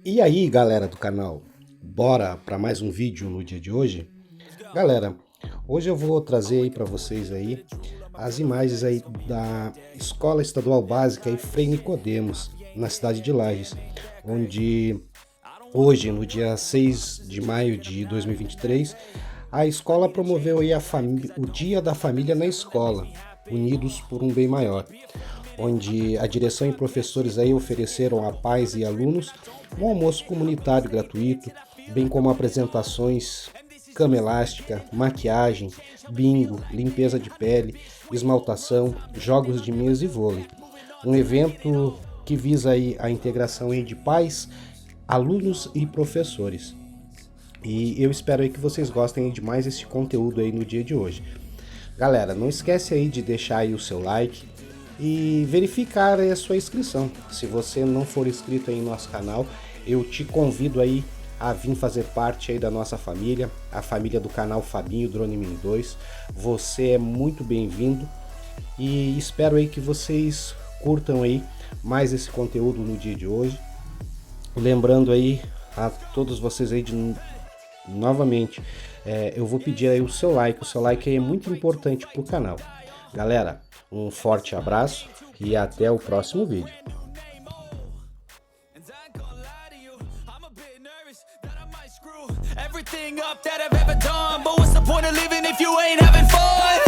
E aí, galera do canal, bora para mais um vídeo no dia de hoje? Galera, hoje eu vou trazer aí para vocês aí as imagens aí da Escola Estadual Básica Frei Nicodemos, na cidade de Lages, onde hoje, no dia 6 de maio de 2023, a escola promoveu aí o Dia da Família na Escola, Unidos por um Bem Maior, onde a direção e professores aí ofereceram a pais e alunos um almoço comunitário gratuito, bem como apresentações, cama elástica, maquiagem, bingo, limpeza de pele, esmaltação, jogos de mesa e vôlei. Um evento que visa aí a integração aí de pais, alunos e professores. E eu espero aí que vocês gostem de mais esse conteúdo aí no dia de hoje. Galera, não esquece aí de deixar aí o seu like e verificar aí a sua inscrição. Se você não for inscrito aí no nosso canal, eu te convido aí a vir fazer parte aí da nossa família, a família do canal Fabinho Drone Mini 2. Você é muito bem-vindo e espero aí que vocês curtam aí mais esse conteúdo no dia de hoje. Lembrando aí a todos vocês aí novamente, eu vou pedir aí o seu like aí é muito importante para o canal. Galera, um forte abraço e até o próximo vídeo. Everything up that I've ever done, but what's the point of living if you ain't having fun?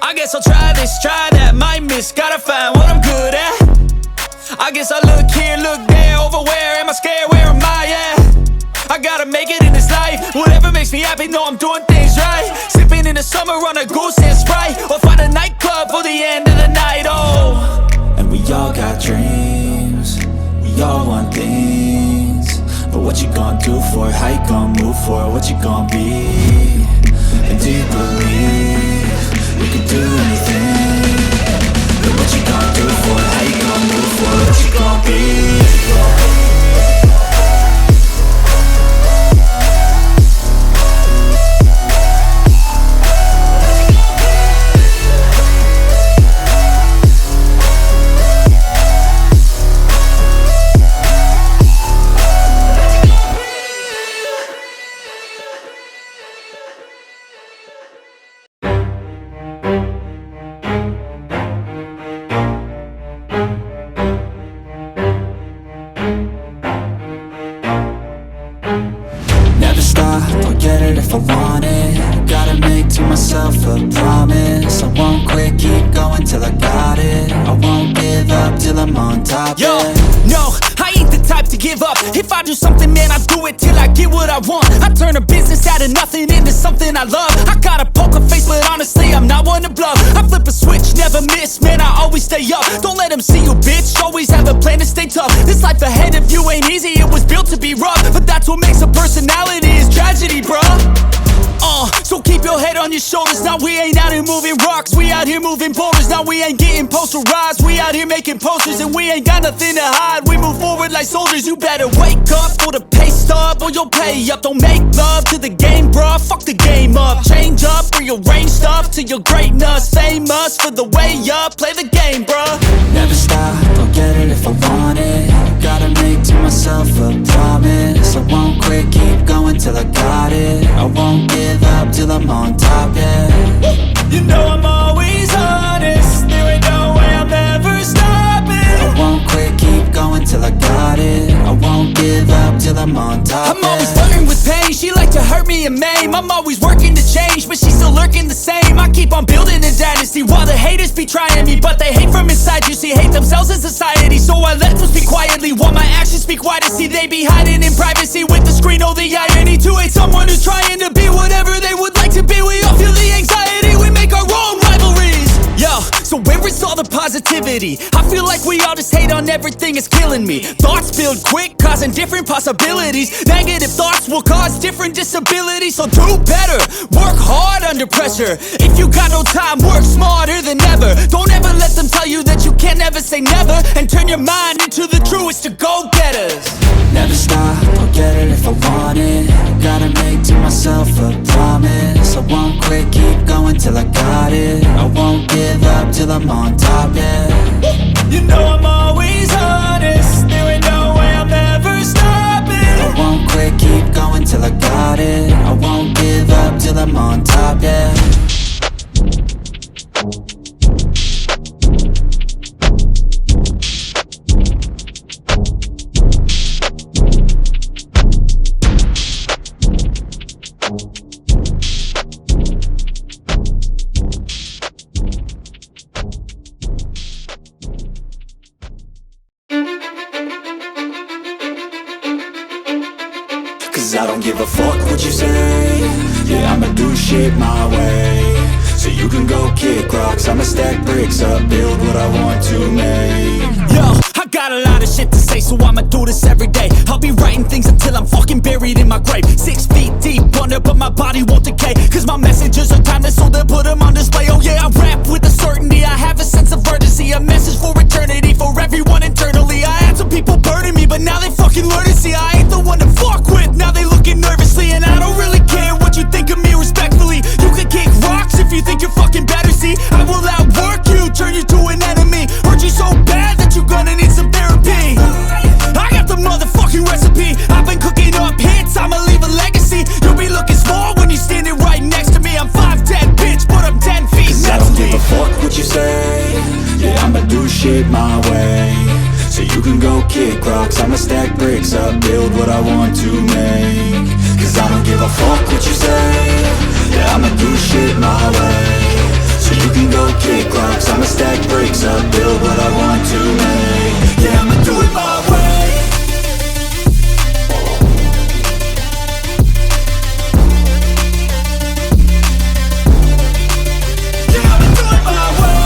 I guess I'll try this, try that, might miss, gotta find what I'm good at. I guess I look here, look there, over where am I scared, where am I at? I gotta make it in this life, whatever makes me happy, know I'm doing things right. Sipping in the summer on a goose and Sprite, or find a nightclub for the end of the night, oh. And we all got dreams, we all want things, but what you gonna do for it, how you gonna move for it, what you gonna be? And do you believe you can do anything? But what you gonna do for it, how you gonna move for it, what you gonna be? I'll get it if I want it. Gotta make to myself a promise. I won't quit, keep going till I got it. I won't give up till I'm on top. Yo, no, I ain't the type to give up. If I do something, man, I do it till I get what I want. I turn a business out of nothing into something I love. I got a poker face, but honestly, I'm not one to bluff. I flip a switch, never miss, man, I always stay up. Don't let them see you, bitch, always have a plan to stay tough. This life ahead of you ain't easy, it was built to be rough. But that's what makes a personality, is tragedy, bruh. So keep your head on your shoulders. Now we ain't out here moving rocks, we out here moving boulders. Now we ain't getting posterized, we out here making posters. And we ain't got nothing to hide, we move forward like soldiers. You better wake up for the pay stub, or you'll pay up. Don't make love to the game, bruh, fuck the game up. Change up, rearrange stuff to your greatness. Famous for the way up, play the game, bruh. Never stop, I'll get it if I want it. Gotta make to myself a promise. I won't quit, keep going till I got it. I won't give up till I'm on top, yeah. You know I'm always honest, there ain't no way I'm ever stopping. I won't quit, keep going till I got it. I won't give up till I'm on top, I'm always flirting with pain, she like to hurt me and maim. I'm always working to change, but she's still lurking the same. I keep on building a dynasty while the haters be trying me. But they hate from inside, you see, hate themselves in society. So I let them speak quietly while my actions speak wider. See, they be hiding in privacy with the screen, oh the irony. To hate someone who's trying to be whatever they would like to be. We all feel the anxiety, we make our own rivalries. Yo, so where is all the positivity? I feel like we all just hate on everything, it's killing me. Thoughts build quick, causing different possibilities. Negative thoughts will cause different disabilities. So do better, work hard under pressure. If you got no time, work smarter than ever. Don't ever let them tell you that you can't never say never. And turn your mind into the truest to go-getters. Never stop, I'll get it if I want it. Gotta make to myself a promise. I won't quit, keep going till I got it. I won't give up till I'm on top, yeah. You know I'm always honest, there ain't no way I'm ever stopping. Cause I don't give a fuck what you say. Yeah, I'ma do shit my way. So you can go kick rocks, I'ma stack bricks up, build what I want to make. Yo, I got a lot of shit to say, so I'ma do this every day. I'll be writing things until I'm fucking buried in my grave. 6 feet deep under, but my body won't decay. Cause my messages are timeless, so they'll put them on display. Oh yeah, I rap with a certainty, I have a sense of urgency. A message for eternity, for everyone internally. I had some people burning me, but now they fucking learn to see I ain't the one to fuck with, now they looking nervously. And I don't really care what you think of me, respectfully. You can kick rocks if you think you're fucking better, see. I will outwork you, turn you to an enemy. Hurt you so bad that you're gonna need some therapy. I got the motherfucking recipe, I've been cooking up hits, I'ma leave a legacy. You'll be looking small when you're standing right next to me. I'm 5'10", bitch, but I'm 10 feet. Cause I don't give a fuck what you say. Yeah, I'ma do shit my way. So you can go kick rocks, I'ma stack bricks up, build what I want to make. Cause I don't give a fuck what you say. Yeah, I'ma do shit my way. So you can go kick rocks, I'ma stack bricks up, build what I want to make. Yeah, I'ma do it my way. Yeah, I'ma do it my way.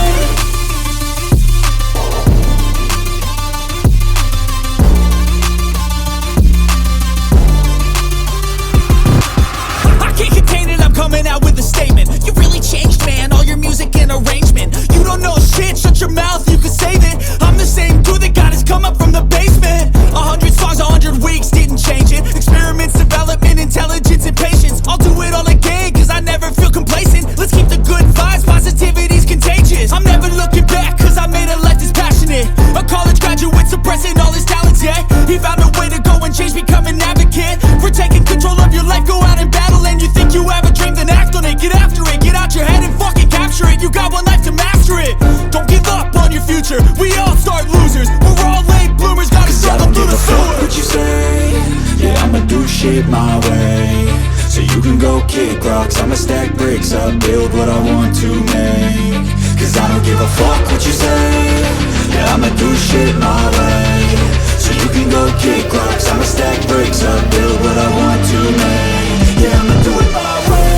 I can't contain it, I'm coming out with a statement. You really changed, man, all your music and arrangement. You don't know shit, shut your mouth, you can save it. I'm the same dude that got his come up from the basement. 100 songs, 100 weeks, didn't change it. Experiments, development, intelligence, and patience. I'll do it all again, cause I never feel complacent. Let's keep the good vibes, positivity's contagious. I'm never looking back, cause I made a life that's passionate. A college graduate suppressing all his talents, yeah. He found a way to go and change, become an advocate for taking control of your life, go out and battle. And you think you have a dream, then act on it. Get after it, get out your head and fucking capture it. You got one life to master it. Don't give up on your future, we all start losers. We're all late bloomers, gotta struggle through the sewer. What you say, yeah, I'ma do shit my way. So you can go kick rocks, I'ma stack bricks up, build what I want to make. Cause I don't give a fuck what you say. Yeah, I'ma do shit my way. So you can go kick rocks, I'ma stack bricks up, build what I want to make. Yeah, I'ma do it my way.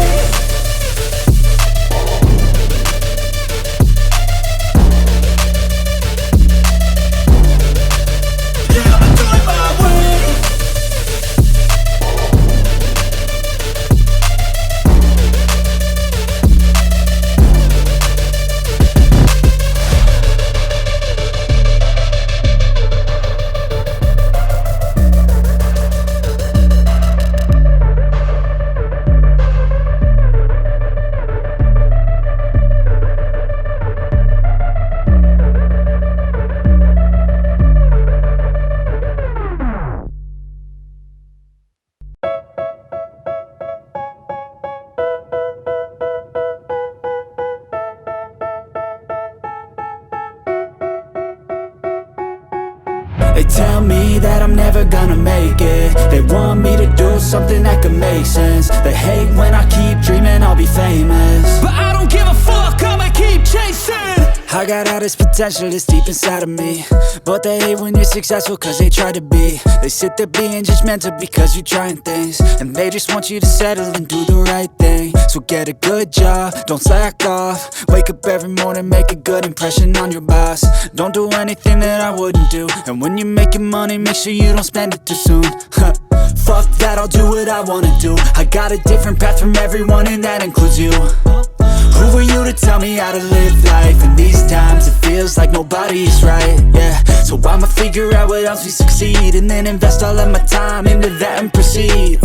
Yeah, I'ma do it my way. They tell me that I'm never gonna make it. They want me to do something that could make sense. They hate when I keep dreaming I'll be famous, but I don't give a fuck, I'ma keep chasing. I got all this potential that's deep inside of me, but they hate when you're successful cause they try to be. They sit there being judgmental because you're trying things, and they just want you to settle and do the right thing. So get a good job, don't slack off. Wake up every morning, make a good impression on your boss. Don't do anything that I wouldn't do, and when you're making money, make sure you don't spend it too soon. Fuck that, I'll do what I wanna do. I got a different path from everyone, and that includes you. Who are you to tell me how to live life? In these times it feels like nobody's right, yeah. So I'ma figure out what else we succeed, and then invest all of my time into that and proceed.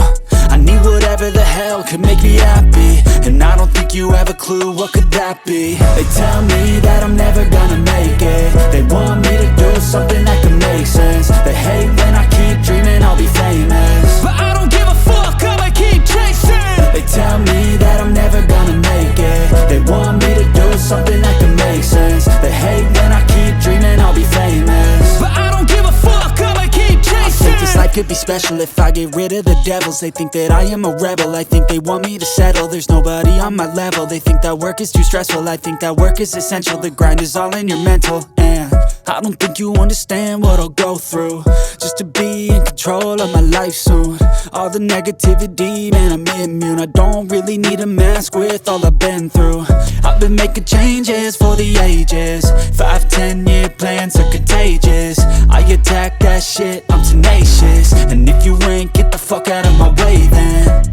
I need whatever the hell could make me happy, and I don't think you have a clue what could that be. They tell me that I'm never gonna make it. They want me to do something that could make sense. They hate when I keep dreaming I'll be famous, but I don't give a fuck, I'ma keep chasing. They tell me that I'm never gonna make it. They want me to do something that could make sense. They hate when I keep dreaming I'll be famous, but I don't give a fuck, I'ma keep chasing. I take this life could be special if I get rid of the devils. They think that I am a rebel, I think they want me to settle. There's nobody on my level, they think that work is too stressful. I think that work is essential, the grind is all in your mental. And I don't think you understand what I'll go through just to be in control of my life soon. All the negativity, man, I'm immune. I don't really need a mask with all I've been through. I've been making changes for the ages. 5-10 year plans are contagious. I attack that shit, I'm tenacious. And if you ain't, get the fuck out of my way then.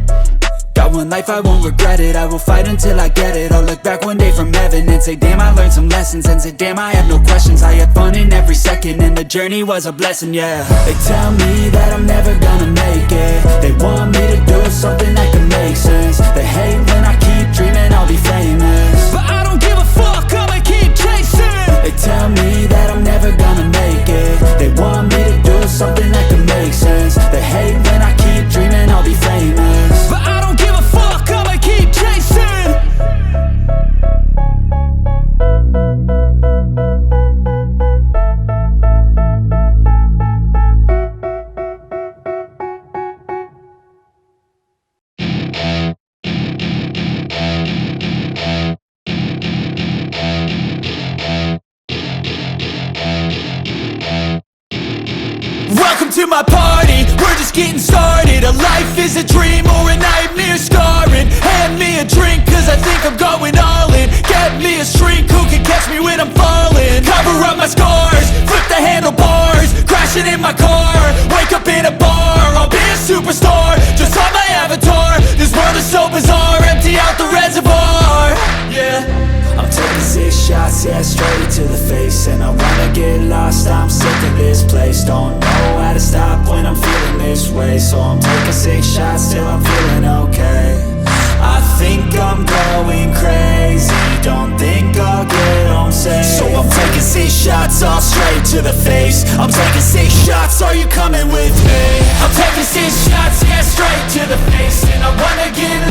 Got one life, I won't regret it. I will fight until I get it. I'll look back one day from heaven and say, damn, I learned some lessons. And say, damn, I have no questions. I had fun in every second, and the journey was a blessing, yeah. They tell me that I'm never gonna make it. They want me to do something that can make sense. They hate when I keep dreaming I'll be famous, but I don't give a fuck, I'ma keep chasing. They tell me that I'm never gonna make it. They want me to do something that can make sense. They hate when I keep dreaming I'll be famous, but I don't give a fuck, I'ma keep chasing. Welcome to my party, we're just getting started. A life is a dream or a nightmare scarring. Hand me a drink cause I think I'm going all in. Get me a shrink who can catch me when I'm falling. Cover up my scars, flip the handlebars. Crashing in my car, wake up in a bar. I'll be a superstar, just on my avatar. This world is so bizarre, empty out the reservoir. Yeah, I'm taking 6 shots, yeah, straight to the face. And I wanna get lost, I'm sick of this place. Don't know how to stop when I'm feeling this way. So I'm taking 6 shots till I'm feeling okay. I think I'm going crazy, don't think I'll get home safe. So I'm taking 6 shots, all straight to the face. I'm taking 6 shots, are you coming with me? I'm taking 6 shots, yeah, straight to the face. And I wanna get